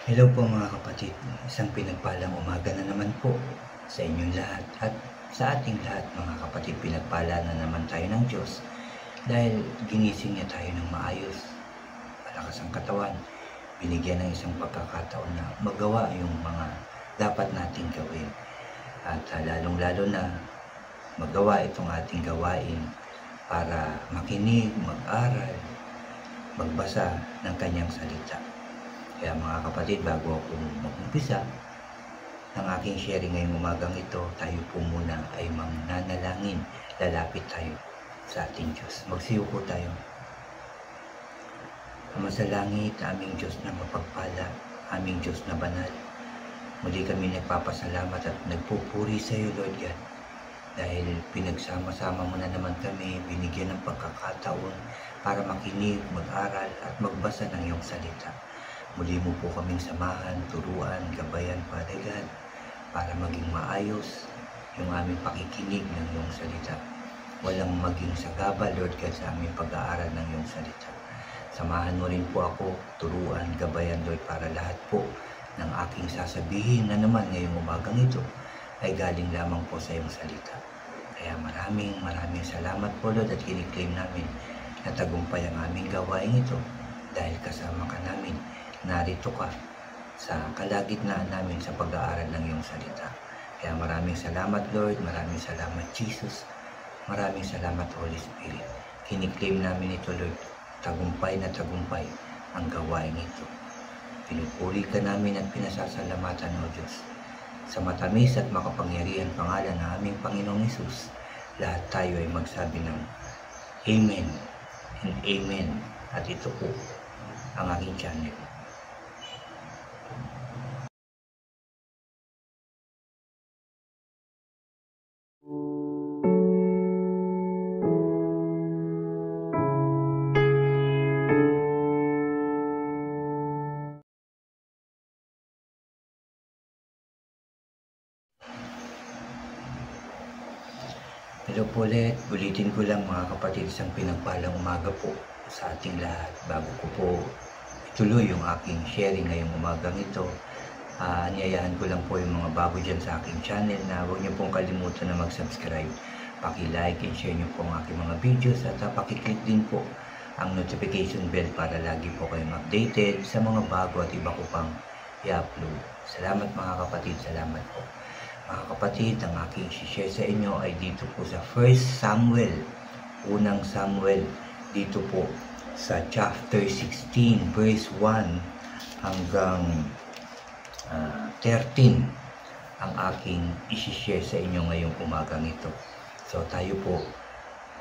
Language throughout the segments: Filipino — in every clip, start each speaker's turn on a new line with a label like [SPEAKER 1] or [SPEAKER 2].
[SPEAKER 1] Hello po mga kapatid, isang pinagpalang umaga na naman po sa inyong lahat at sa ating lahat mga kapatid. Pinagpala na naman tayo ng Diyos dahil ginising niya tayo ng maayos, malakas ang katawan, binigyan ng isang pagkakataon na magawa yung mga dapat nating gawin at lalong lalo na magawa itong ating gawain para makinig, mag-aral, magbasa ng kanyang salita. Kaya mga kapatid, bago ako mag-umpisa ng aking sharing ngayong umagang ito, tayo po muna ay mananalangin. Lalapit tayo sa ating Diyos. Magsiyo po tayo. Ama sa langit, aming Diyos na mapagpala, aming Diyos na banal. Muli kami nagpapasalamat at nagpupuri sa iyo, Lord God. Dahil pinagsama-sama mo na naman kami, binigyan ng pagkakataon para makinig, mag-aral at magbasa ng iyong salita. Muli mo po kaming samahan, turuan, gabayan, Father God, para maging maayos yung aming pakikinig ng iyong salita. Walang maging sagabal, Lord God, sa aming pag-aaral ng iyong salita. Samahan mo rin po ako, turuan, gabayan, Lord, para lahat po ng aking sasabihin na naman ngayong umagang ito ay galing lamang po sa iyong salita. Kaya maraming salamat po, Lord, at kiniklaim namin na tagumpay ang aming gawain ito dahil kasama ka namin. Narito ka sa kalagitnaan namin sa pag-aaral ng iyong salita. Kaya maraming salamat, Lord. Maraming salamat, Jesus. Maraming salamat, Holy Spirit. Kiniklaim namin ito, Lord. Tagumpay na tagumpay ang gawain ito. Pinupuri ka namin at pinasasalamatan, O Diyos. Sa matamis at makapangyarihan pangalan ng aming Panginoong Hesus, lahat tayo ay magsabi ng Amen and Amen. At ito po ang aking channel. Hello po ulit. Ulitin ko lang mga kapatid, isang pinagpalang umaga po sa ating lahat. Bago ko po ituloy yung aking sharing ngayong umagang ito, anyayahan ko lang po yung mga bago dyan sa aking channel na huwag niyo pong kalimutan na mag-subscribe. Paki-like and share niyo po ang aking mga videos at paki-click din po ang notification bell para lagi po kayong updated sa mga bago at iba ko pang i-upload. Salamat mga kapatid, salamat po. Mga kapatid, ang aking share sa inyo ay dito po sa 1 Samuel, unang Samuel, dito po sa chapter 16, verse 1 hanggang 13 ang aking isi-share sa inyo ngayong umagang ito. So tayo po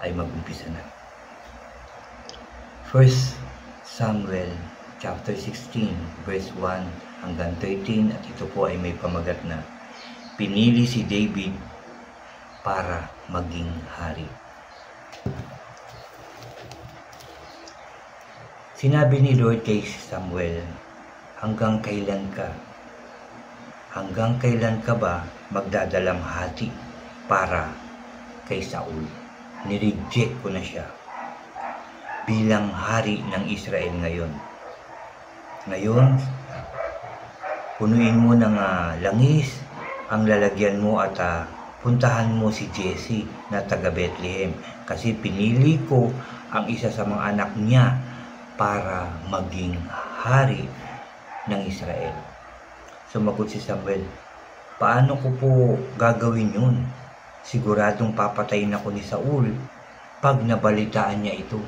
[SPEAKER 1] ay mag-umpisa na. 1 Samuel chapter 16, verse 1 hanggang 13, at ito po ay may pamagat na pinili si David para maging hari. Sinabi ni Lord kay Samuel, hanggang kailan ka? Hanggang kailan ka ba magdadalamhati para kay Saul? Nireject ko na siya bilang hari ng Israel ngayon. Ngayon, punuin mo ng langis ang lalagyan mo at puntahan mo si Jesse na taga Bethlehem kasi pinili ko ang isa sa mga anak niya para maging hari ng Israel. Sumagot si Samuel, paano ko po gagawin yun? Siguradong papatayin ako ni Saul pag nabalitaan niya ito.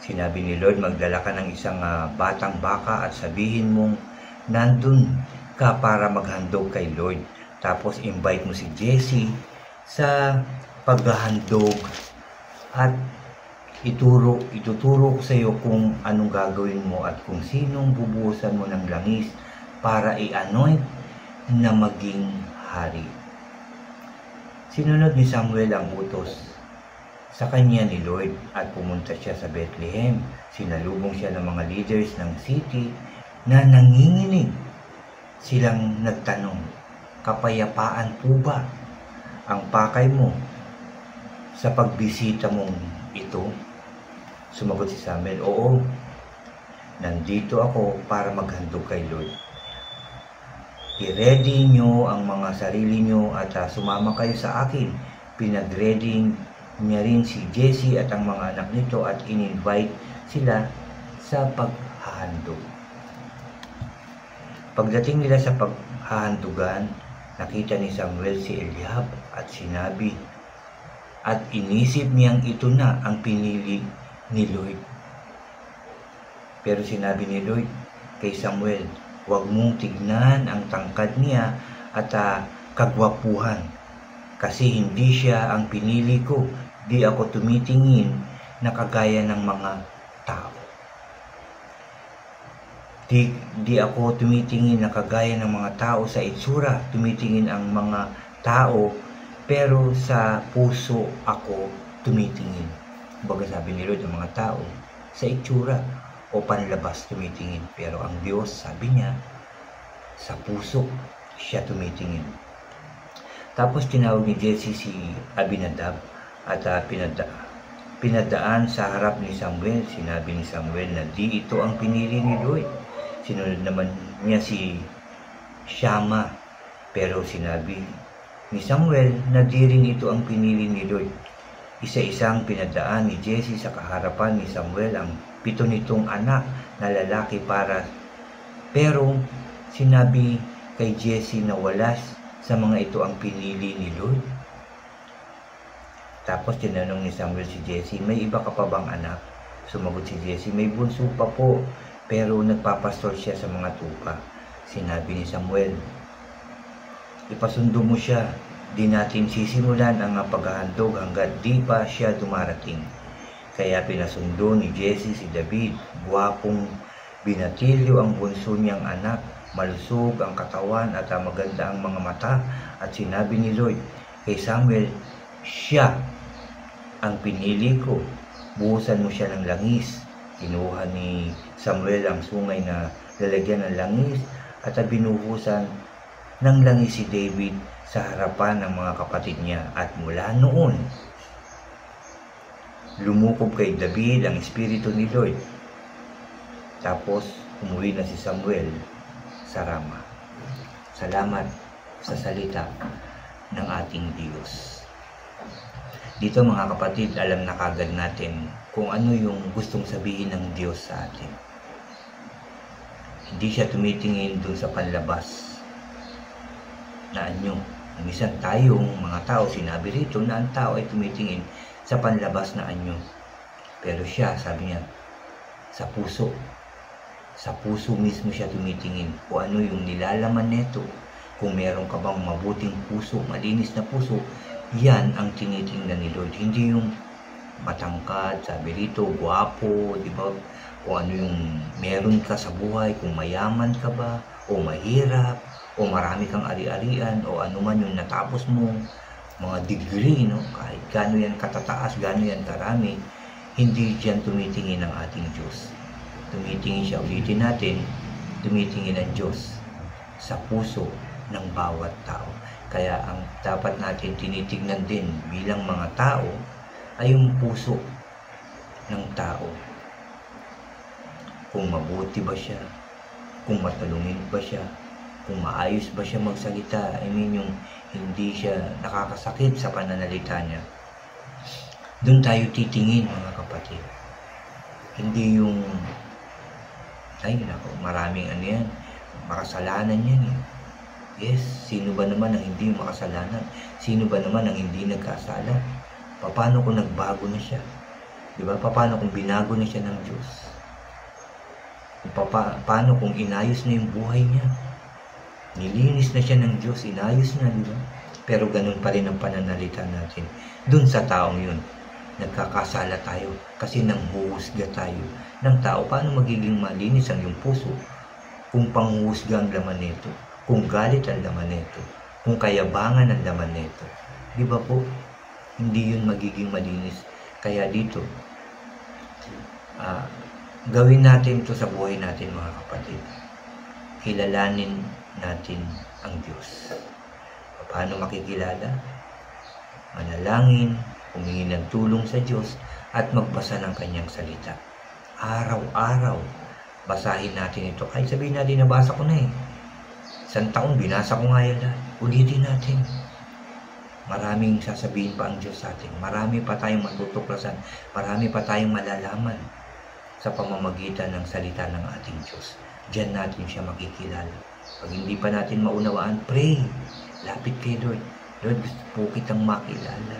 [SPEAKER 1] Sinabi ni Lord, magdala ka ng isang batang baka at sabihin mong nandun ka para maghandog kay Lord. Tapos invite mo si Jesse sa paghahandog at ituturo ko sa iyo kung anong gagawin mo at kung sinong bubuhusan mo ng langis para i-anoint na maging hari. Sinunod ni Samuel ang utos sa kanya ni Lord at pumunta siya sa Bethlehem. Sinalubong siya ng mga leaders ng city na nanginginig. Silang nagtanong, kapayapaan po ba ang pakay mo sa pagbisita mong ito? Sumagot si Samuel, oo, Nandito ako para maghandog kay Lord. I-ready nyo ang mga sarili nyo at sumama kayo sa akin. Pinag-ready niya rin si Jessie at ang mga anak nito at in-invite sila sa paghahandog. Pagdating nila sa paghahandugan, nakita ni Samuel si Eliab at sinabi, at inisip niyang ito na ang pinili ni Lord. Pero sinabi ni Lord kay Samuel, huwag mong tignan ang tangkad niya at kagwapuhan, kasi hindi siya ang pinili ko. Di ako tumitingin na kagaya ng mga tao. Di ako tumitingin na kagaya ng mga tao sa itsura. Tumitingin ang mga tao, pero sa puso ako tumitingin. Baga sabi ni Lord, ang mga tao sa itsura o panlabas tumitingin, pero ang Diyos, sabi niya, sa puso siya tumitingin. Tapos tinawag ni Jessie si Abinadab at pinadaan sa harap ni Samuel. Sinabi ni Samuel na di ito ang pinili ni Lord. Sinunod naman niya si Shammah, pero sinabi ni Samuel na di rin ito ang pinili ni Lord. Isa-isang pinadaan ni Jessie sa kaharapan ni Samuel ang 7 nitong anak na lalaki pero sinabi kay Jessie na wala sa mga ito ang pinili ni Lord. Tapos tinanong ni Samuel si Jessie, may iba ka pa bang anak? Sumagot si Jessie, may bunso pa po, pero nagpapastor siya sa mga tupa. Sinabi ni Samuel, ipasundo mo siya, di natin sisimulan ang paghahandog hanggat di pa siya dumarating. Kaya pinasundo ni Jessie si David. Gwapong binatilyo ang bunso niyang anak, malusog ang katawan at maganda ang mga mata. At sinabi ni Lord kay Samuel, siya ang pinili ko, buhusan mo siya ng langis. Kinuha ni Samuel ang sungay na lalagyan ng langis at binuhusan ng langis si David sa harapan ng mga kapatid niya. At mula noon, lumukob kay David ang espiritu ni Lord. Tapos umuwi na si Samuel sa Rama. Salamat sa salita ng ating Diyos. Dito mga kapatid, alam na kagad natin kung ano yung gustong sabihin ng Diyos sa atin. Hindi siya tumitingin dun sa panlabas na anyo. Minsan tayong mga tao, sinabi rito na ang tao ay tumitingin sa panlabas na anyo. Pero siya, sabi niya, sa puso. Sa puso mismo siya tumitingin kung ano yung nilalaman nito. Kung meron ka bang mabuting puso, malinis na puso, yan ang tinitingnan ni Lord. Hindi yung matangkad, sabi rito, guwapo, di ba? Kung ano yung meron ka sa buhay, kung mayaman ka ba, o mahirap, o marami kang ari-arian, o ano man yung natapos mo, mga degree, no? Kahit gaano yan katataas, gaano yan karami, hindi dyan tumitingin ang ating Diyos. Tumitingin siya, ulitin natin, tumitingin ang Diyos sa puso ng bawat tao. Kaya ang dapat natin tinitignan din bilang mga tao ay yung puso ng tao. Kung mabuti ba siya, kung matalungin ba siya, kung maayos ba siya magsalita, yung hindi siya nakakasakit sa pananalita niya. Doon tayo titingin mga kapatid. Hindi yung, ay nako, maraming ano yan, makasalanan yan eh. Yes, sino ba naman ang hindi makasalanan? Sino ba naman ang hindi nagkasala? Paano kung nagbago na siya? Diba? Paano kung binago na siya ng Diyos? Paano kung inayos na yung buhay niya? Nilinis na siya ng Diyos, inayos na, diba? Pero ganun pa rin ang pananalita natin. Dun sa taong yun, nagkakasala tayo kasi nanghuhusga tayo ng tao. Paano magiging malinis ang iyong puso kung panghuhusga ang laman nito? Kung galit ang laman nito, kung kayabangan ang laman nito, di ba po? Hindi yun magiging malinis. Kaya dito, gawin natin ito sa buhay natin mga kapatid. Kilalanin natin ang Diyos. Paano makikilala? Manalangin, humingi ng tulong sa Diyos, at magbasa ng kanyang salita. Araw-araw, basahin natin ito. Kahit sabihin natin, nabasa ko na eh. Isang taon, binasa ko nga yan lahat. Ulitin natin. Maraming sasabihin pa ang Diyos sa atin. Marami pa tayong matutuklasan. Marami pa tayong malalaman sa pamamagitan ng salita ng ating Diyos. Diyan natin siya makikilala. Pag hindi pa natin maunawaan, pray. Lapit kay Lord. Lord, gusto po kitang makilala.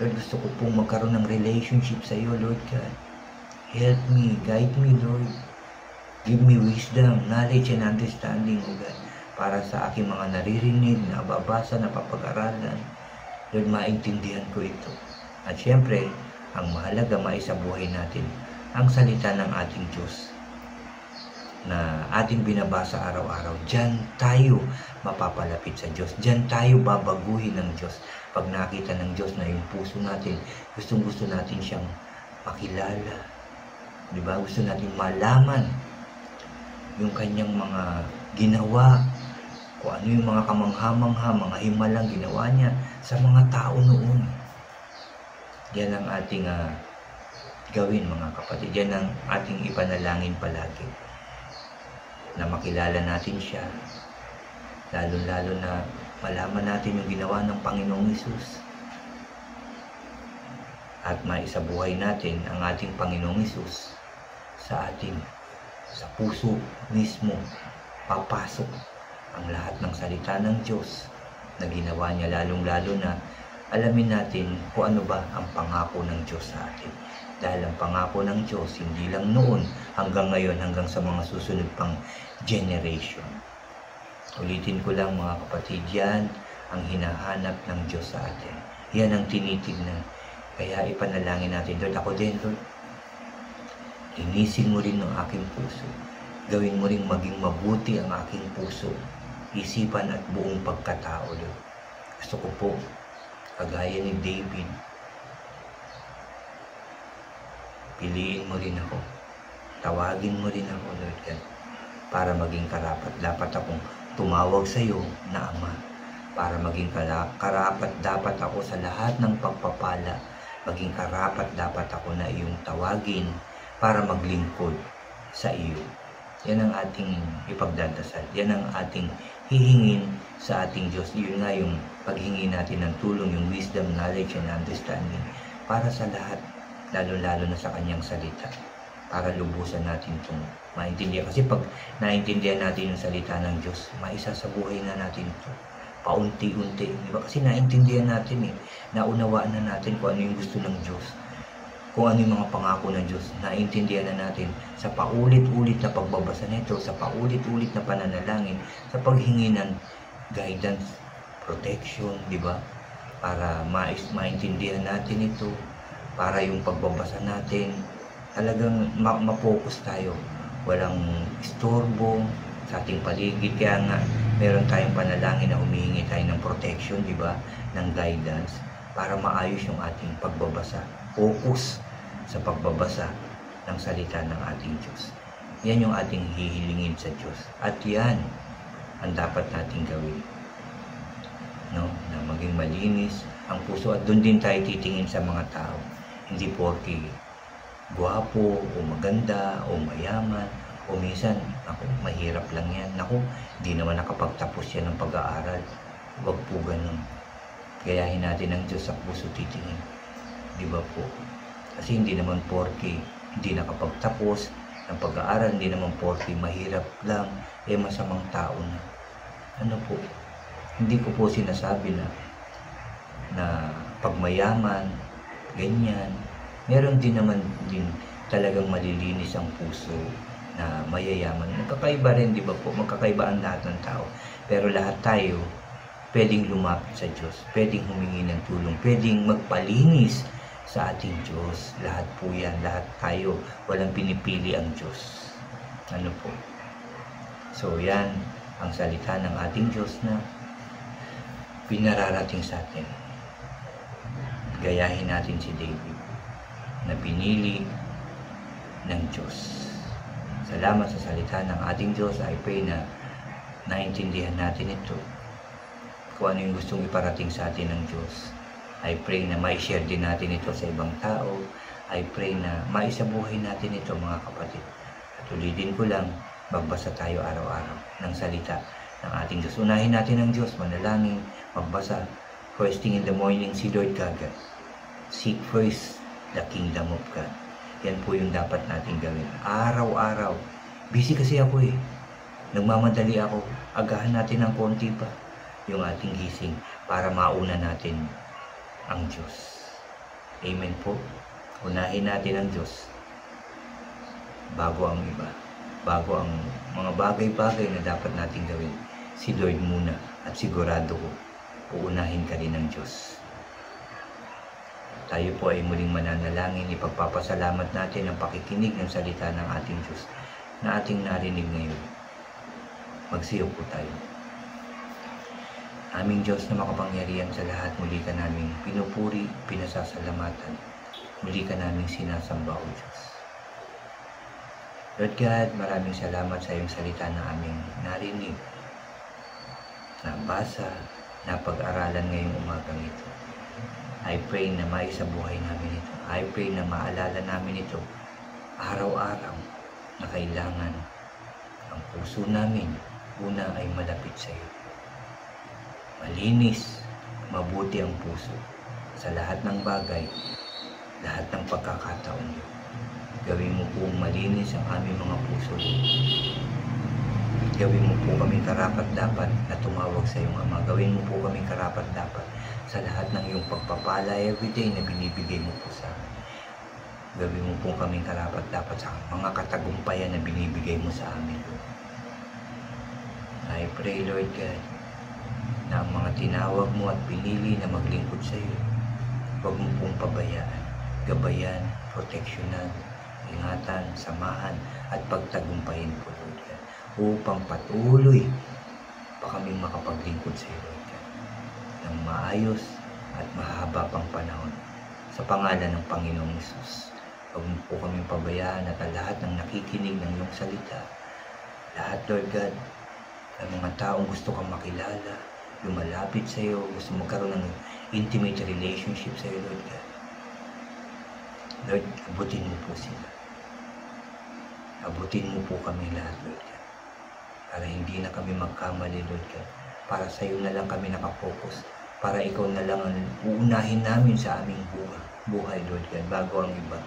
[SPEAKER 1] Lord, gusto ko pong magkaroon ng relationship sa iyo, Lord God. Help me, guide me, Lord. Give me wisdom, knowledge, and understanding, O God, para sa aking mga naririnig, nababasa, napapag-aralan. Lord, maintindihan ko ito. At syempre, ang mahalaga maisabuhay natin ang salita ng ating Diyos na ating binabasa araw-araw. Diyan tayo mapapalapit sa Diyos. Diyan tayo babaguhin ng Diyos. Pag nakita ng Diyos na yung puso natin, gustong-gusto natin siyang makilala. Diba? Gusto natin malaman yung kanyang mga ginawa, kung ano yung mga kamangha-mangha, mga himalang ginawa niya sa mga tao noon. Yan ang ating gawin, mga kapatid. Yan ang ating ipanalangin palagi. Na makilala natin siya. Lalo-lalo na malaman natin yung ginawa ng Panginoong Hesus. At maisabuhay natin ang ating Panginoong Hesus sa atin. Sa puso mismo, papasok ang lahat ng salita ng Diyos na ginawa niya, lalong-lalo na alamin natin kung ano ba ang pangako ng Diyos sa atin. Dahil ang pangako ng Diyos, hindi lang noon, hanggang ngayon, hanggang sa mga susunod pang generation. Ulitin ko lang mga kapatid, yan ang hinahanap ng Diyos sa atin. Yan ang tinitignan. Kaya ipanalangin natin, Lord, ako din, Lord. Linisin mo rin ang aking puso. Gawin mo rin maging mabuti ang aking puso, isipan at buong pagkatao, Lord. Gusto ko po, kagaya ni David, piliin mo rin ako. Tawagin mo rin ako, Lord God, para maging karapat. Dapat akong tumawag sa iyo na Ama. Para maging karapat dapat ako sa lahat ng pagpapala. Maging karapat dapat ako na iyong tawagin para maglingkod sa iyo. Yan ang ating ipagdadasal. Yan ang ating hihingin sa ating Diyos. Yun nga yung paghingi natin ng tulong, yung wisdom, knowledge, and understanding para sa lahat, lalo-lalo na sa kanyang salita, para lubusan natin itong maintindihan. Kasi pag naintindihan natin yung salita ng Diyos, maisa sa buhay na natin ito. Paunti-unti. Diba? Kasi naintindihan natin naunawaan na natin kung ano yung gusto ng Diyos. Kung ano yung mga pangako ng Diyos, naintindihan na natin sa paulit-ulit na pagbabasa nito, sa paulit-ulit na pananalangin, sa paghingi ng guidance, protection, di ba? Para maintindihan natin ito, para yung pagbabasa natin, talagang ma-focus tayo. Walang istorbo sa ating paligid. Kaya nga, meron tayong panalangin na humihingi tayo ng protection, di ba? Ng guidance, para maayos yung ating pagbabasa. Focus sa pagbabasa ng salita ng ating Diyos. Yan yung ating hihilingin sa Diyos. At yan ang dapat nating gawin. No? Na maging malinis ang puso. At doon din tayo titingin sa mga tao. Hindi porke gwapo o maganda o mayaman o minsan, ako, mahirap lang yan. Ako, di naman nakapagtapos yan ng pag-aaral. Huwag po ganun. Gayahin natin ang Diyos sa puso titingin. Di ba po? Kasi hindi naman porke hindi nakapagtapos ng pag-aaral, hindi naman porke mahirap lang, masamang tao na. Ano po? Hindi ko po sinasabi na pagmayaman, ganyan. Meron din naman din talagang malilinis ang puso na mayayaman. Magkakaiba rin, di ba po? Magkakaiba ang lahat ng tao. Pero lahat tayo pwedeng lumapit sa Diyos, pwedeng humingi ng tulong, pwedeng magpalinis sa ating Diyos. Lahat po yan, lahat tayo. Walang pinipili ang Diyos. Ano po? So yan ang salita ng ating Diyos na pinararating sa atin. Gayahin natin si David na pinili ng Diyos. Salamat sa salita ng ating Diyos. I pray na naintindihan natin ito. Kung ano yung gustong iparating sa atin ng Diyos. I pray na mai-share din natin ito sa ibang tao. I pray na maisabuhay natin ito, mga kapatid. At Tulitin ko lang, magbasa tayo araw-araw ng salita ng ating Diyos. Unahin natin ang Diyos, manalangin, magbasa. First thing in the morning, si Lord kagad. Seek first the kingdom of God. Yan po yung dapat natin gawin. Araw-araw. Busy kasi ako eh. Nagmamadali ako. Agahan natin ng konti pa yung ating gising para mauna natin ang Diyos. Amen po. Unahin natin ang Diyos bago ang iba. Bago ang mga bagay-bagay na dapat natin gawin. Si Lord muna at sigurado ko, uunahin ka rin ng Diyos. Tayo po ay muling mananalangin, ipagpapasalamat natin ang pakikinig ng salita ng ating Diyos na ating narinig ngayon. Magsiyo po tayo. Aming Diyos na makapangyarihan sa lahat, muli ka naming pinupuri, pinasasalamatan. Muli ka naming sinasamba, O Diyos. Lord God, maraming salamat sa iyong salita na aming narinig, nabasa, napag-aralan ngayong umagang ito. I pray na maisabuhay namin ito. I pray na maalala namin ito araw-araw na kailangan ang puso namin una ay malapit sa iyo. Malinis, mabuti ang puso sa lahat ng bagay, lahat ng pagkakataon. Gawin mo po malinis ang aming mga puso. Gawin mo po kaming karapat-dapat na tumawag sa iyong Ama. Gawin mo po kaming karapat-dapat sa lahat ng iyong pagpapala everyday na binibigay mo po sa amin. Gawin mo po kaming karapat-dapat sa mga katagumpayan na binibigay mo sa amin. I pray, Lord God, na ang mga tinawag mo at pinili na maglingkod sa iyo, huwag mo pong pabayaan, gabayan, proteksyonan, ingatan, samahan, at pagtagumpayin po, Lord God, upang patuloy pa kaming makapaglingkod sa iyo, Lord God, ng maayos at mahaba pang panahon. Sa pangalan ng Panginoong Hesus, huwag mo po kaming pabayaan at ang lahat ng nakikinig ng iyong salita, lahat, Lord God, ang mga taong gusto kang makilala, lumalapit sa iyo, gusto magkaroon ng intimate relationship sa iyo, Lord God. Lord, abutin mo po sila. Abutin mo po kami lahat, Lord God. Para hindi na kami magkamali, Lord God. Para sa iyo na lang kami nakapokus. Para ikaw na lang ang uunahin namin sa aming buhay, Lord God, bago ang iba.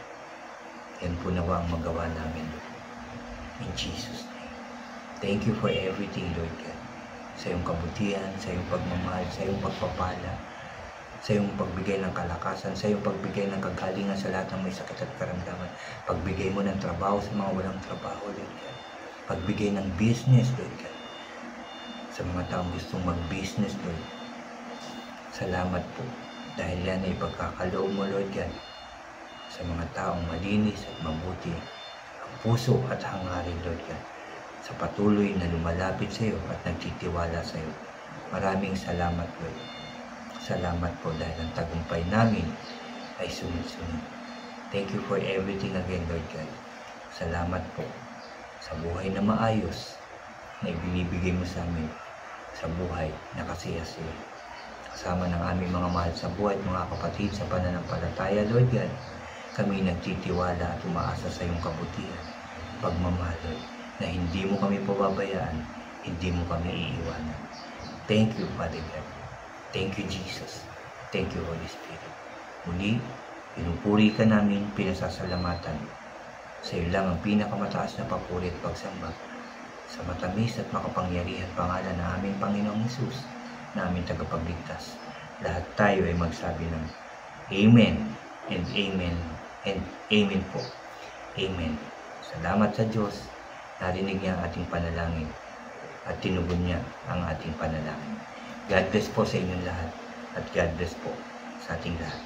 [SPEAKER 1] Yan po nawa ang magawa namin, Lord. In Jesus' name. Thank you for everything, Lord God. Sa iyong kabutihan, sa iyong pagmamahal, sa iyong pagpapala, sa iyong pagbigay ng kalakasan, sa iyong pagbigay ng kagalingan sa lahat ng may sakit at karamdaman. Pagbigay mo ng trabaho sa mga walang trabaho, Lord God. Pagbigay ng business, Lord God. Sa mga taong gustong mag-business, Lord. Salamat po. Dahil yan ay pagkakaloob mo, Lord God. Sa mga taong malinis at mabuti, ang puso at hangarin, Lord God. Sa patuloy na lumalapit sa iyo at nagtitiwala sa iyo. Maraming salamat, Lord. Salamat po dahil ang tagumpay namin ay sunod-sunod. Thank you for everything again, Lord God. Salamat po sa buhay na maayos na ibinibigay mo sa amin, sa buhay na kasiyasiya. Kasama ng aming mga mahal sa buhay at mga kapatid sa pananampalataya, Lord God, kami nagtitiwala at umaasa sa iyong kabutihan, pagmamahal, Lord, na hindi mo kami pababayaan, hindi mo kami iiwanan. Thank you, Father God. Thank you, Jesus. Thank you, Holy Spirit. Muli, pinupuri ka namin, pinasasalamatan. Sa iyo lang ang pinakamataas na papuri at pagsamba sa matamis at makapangyarihan pangalan ng aming Panginoong Hesus, na aming tagapagligtas. Lahat tayo ay magsabi ng Amen and Amen and Amen po. Amen. Salamat sa Diyos. Narinig niya ang ating panalangin at tinugon niya ang ating panalangin. God bless po sa inyong lahat at God bless po sa ating lahat.